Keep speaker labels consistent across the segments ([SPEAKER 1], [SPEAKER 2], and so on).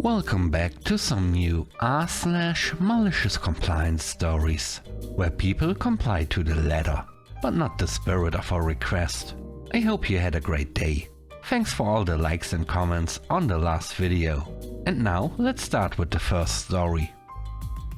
[SPEAKER 1] Welcome back to some new r/malicious compliance stories, where people comply to the letter, but not the spirit of a request. I hope you had a great day. Thanks for all the likes and comments on the last video. And now let's start with the first story.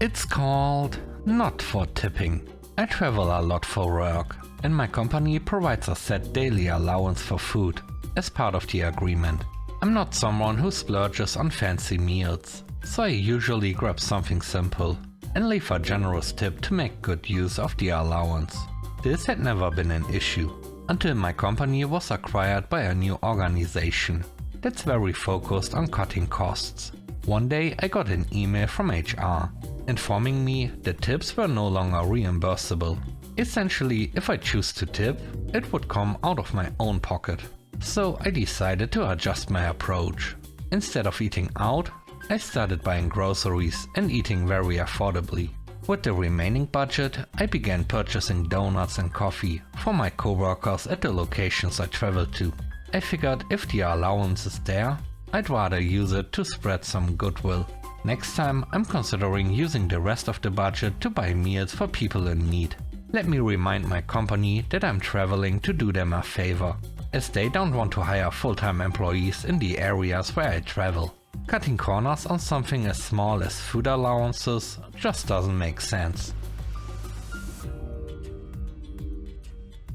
[SPEAKER 1] It's called Not for Tipping. I travel a lot for work, and my company provides a set daily allowance for food as part of the agreement. I'm not someone who splurges on fancy meals, so I usually grab something simple and leave a generous tip to make good use of the allowance. This had never been an issue until my company was acquired by a new organization that's very focused on cutting costs. One day I got an email from HR informing me that tips were no longer reimbursable. Essentially, if I choose to tip, it would come out of my own pocket. So I decided to adjust my approach. Instead of eating out, I started buying groceries and eating very affordably. With the remaining budget, I began purchasing donuts and coffee for my coworkers at the locations I traveled to. I figured if the allowance is there, I'd rather use it to spread some goodwill. Next time, I'm considering using the rest of the budget to buy meals for people in need. Let me remind my company that I'm traveling to do them a favor, as they don't want to hire full-time employees in the areas where I travel. Cutting corners on something as small as food allowances just doesn't make sense.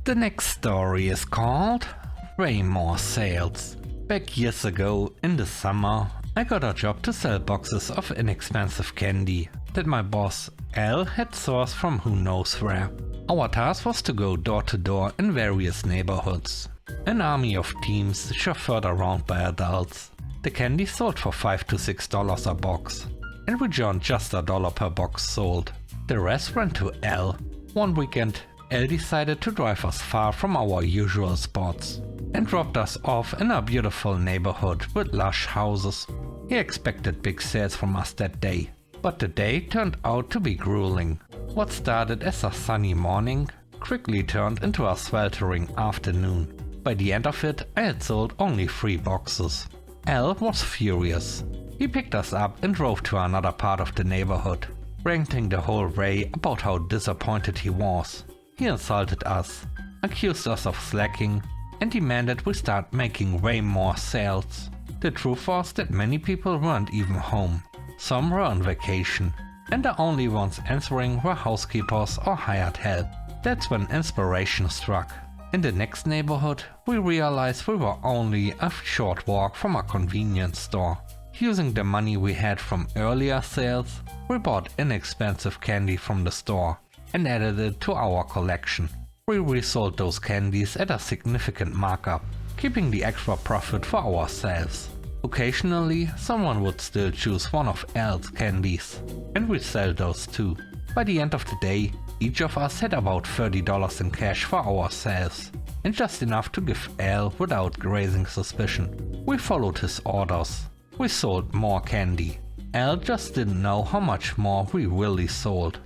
[SPEAKER 1] The next story is called Way More Sales. Back years ago, in the summer, I got a job to sell boxes of inexpensive candy that my boss, Al, had sourced from who knows where. Our task was to go door to door in various neighborhoods. An army of teams chauffeured around by adults. The candy sold for $5 to $6 a box, and we earned just $1 per box sold. The rest went to Al. One weekend, Al decided to drive us far from our usual spots and dropped us off in a beautiful neighborhood with lush houses. He expected big sales from us that day, but the day turned out to be grueling. What started as a sunny morning quickly turned into a sweltering afternoon. By the end of it, I had sold only 3 boxes. Al was furious. He picked us up and drove to another part of the neighborhood, ranting the whole way about how disappointed he was. He insulted us, accused us of slacking, and demanded we start making way more sales. The truth was that many people weren't even home. Some were on vacation, and the only ones answering were housekeepers or hired help. That's when inspiration struck. In the next neighborhood, we realized we were only a short walk from a convenience store. Using the money we had from earlier sales, we bought inexpensive candy from the store and added it to our collection. We resold those candies at a significant markup, keeping the extra profit for ourselves. Occasionally, someone would still choose one of Al's candies, and we'd sell those too. By the end of the day, each of us had about $30 in cash for ourselves, and just enough to give Al without raising suspicion. We followed his orders. We sold more candy. Al just didn't know how much more we really sold.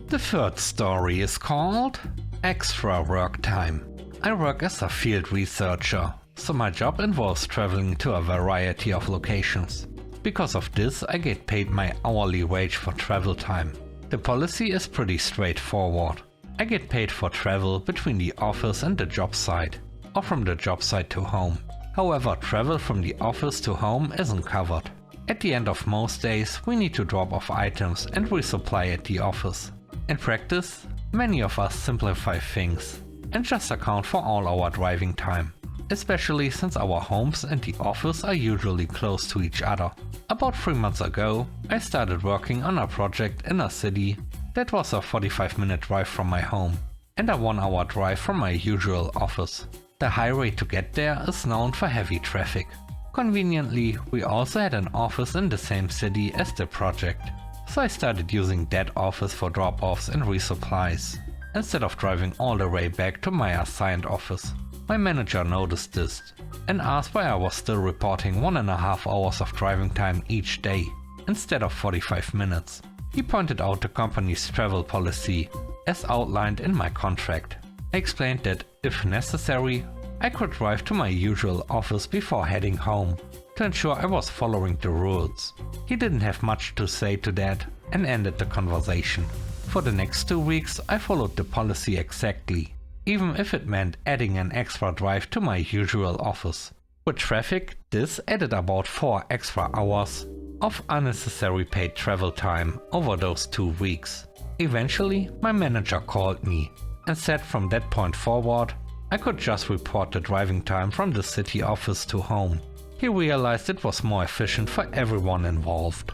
[SPEAKER 1] The third story is called Extra Work Time. I work as a field researcher, so my job involves traveling to a variety of locations. Because of this, I get paid my hourly wage for travel time. The policy is pretty straightforward. I get paid for travel between the office and the job site, or from the job site to home. However, travel from the office to home isn't covered. At the end of most days, we need to drop off items and resupply at the office. In practice, many of us simplify things and just account for all our driving time, especially since our homes and the office are usually close to each other. About 3 months ago, I started working on a project in a city that was a 45-minute drive from my home and a 1-hour drive from my usual office. The highway to get there is known for heavy traffic. Conveniently, we also had an office in the same city as the project, so I started using that office for drop-offs and resupplies, instead of driving all the way back to my assigned office. My manager noticed this and asked why I was still reporting 1.5 hours of driving time each day instead of 45 minutes. He pointed out the company's travel policy as outlined in my contract. I explained that if necessary, I could drive to my usual office before heading home, to ensure I was following the rules. He didn't have much to say to that and ended the conversation. For the next 2 weeks I followed the policy exactly, even if it meant adding an extra drive to my usual office. With traffic, this added about 4 extra hours of unnecessary paid travel time over those 2 weeks. Eventually, my manager called me and said from that point forward, I could just report the driving time from the city office to home. He realized it was more efficient for everyone involved.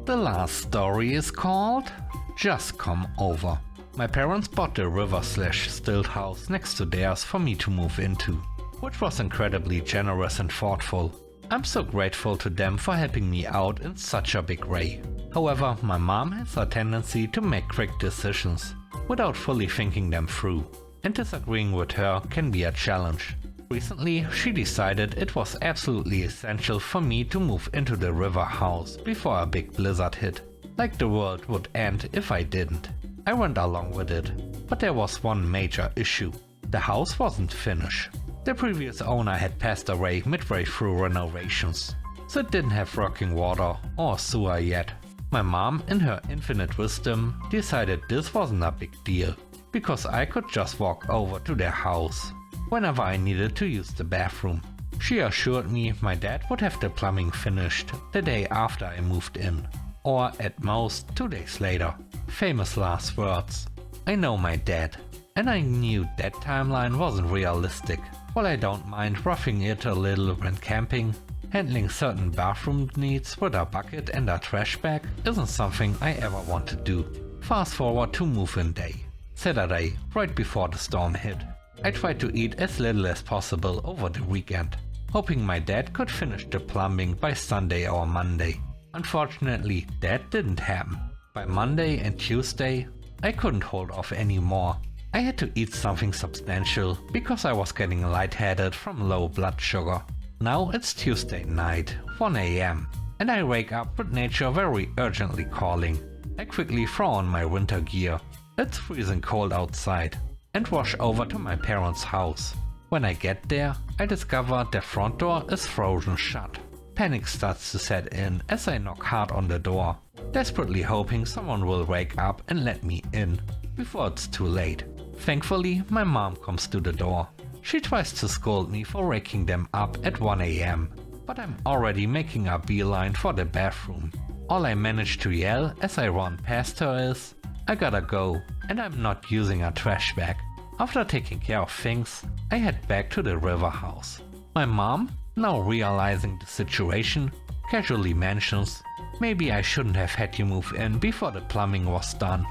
[SPEAKER 1] The last story is called Just Come Over. My parents bought the river/stilt house next to theirs for me to move into, which was incredibly generous and thoughtful. I'm so grateful to them for helping me out in such a big way. However, my mom has a tendency to make quick decisions without fully thinking them through, and disagreeing with her can be a challenge. Recently, she decided it was absolutely essential for me to move into the river house before a big blizzard hit, like the world would end if I didn't. I went along with it, but there was one major issue. The house wasn't finished. The previous owner had passed away midway through renovations, so it didn't have working water or sewer yet. My mom, in her infinite wisdom, decided this wasn't a big deal, because I could just walk over to their house whenever I needed to use the bathroom. She assured me my dad would have the plumbing finished the day after I moved in, or at most 2 days later. Famous last words. I know my dad, and I knew that timeline wasn't realistic. While I don't mind roughing it a little when camping, handling certain bathroom needs with a bucket and a trash bag isn't something I ever want to do. Fast forward to move-in day. Saturday, right before the storm hit. I tried to eat as little as possible over the weekend, hoping my dad could finish the plumbing by Sunday or Monday. Unfortunately, that didn't happen. By Monday and Tuesday, I couldn't hold off anymore. I had to eat something substantial because I was getting lightheaded from low blood sugar. Now it's Tuesday night, 1 AM, and I wake up with nature very urgently calling. I quickly throw on my winter gear. It's freezing cold outside, and rush over to my parents' house. When I get there, I discover the front door is frozen shut. Panic starts to set in as I knock hard on the door, desperately hoping someone will wake up and let me in before it's too late. Thankfully, my mom comes to the door. She tries to scold me for waking them up at 1 AM, but I'm already making a beeline for the bathroom. All I manage to yell as I run past her is, I gotta go, and I'm not using a trash bag. After taking care of things, I head back to the river house. My mom, now realizing the situation, casually mentions, maybe I shouldn't have had you move in before the plumbing was done.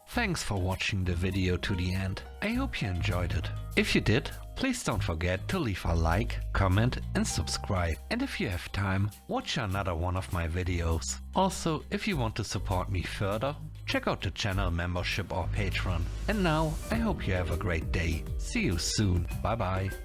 [SPEAKER 1] Thanks for watching the video to the end. I hope you enjoyed it. If you did, please don't forget to leave a like, comment and subscribe. And if you have time, watch another one of my videos. Also, if you want to support me further, check out the channel membership or Patreon. And now, I hope you have a great day. See you soon. Bye bye.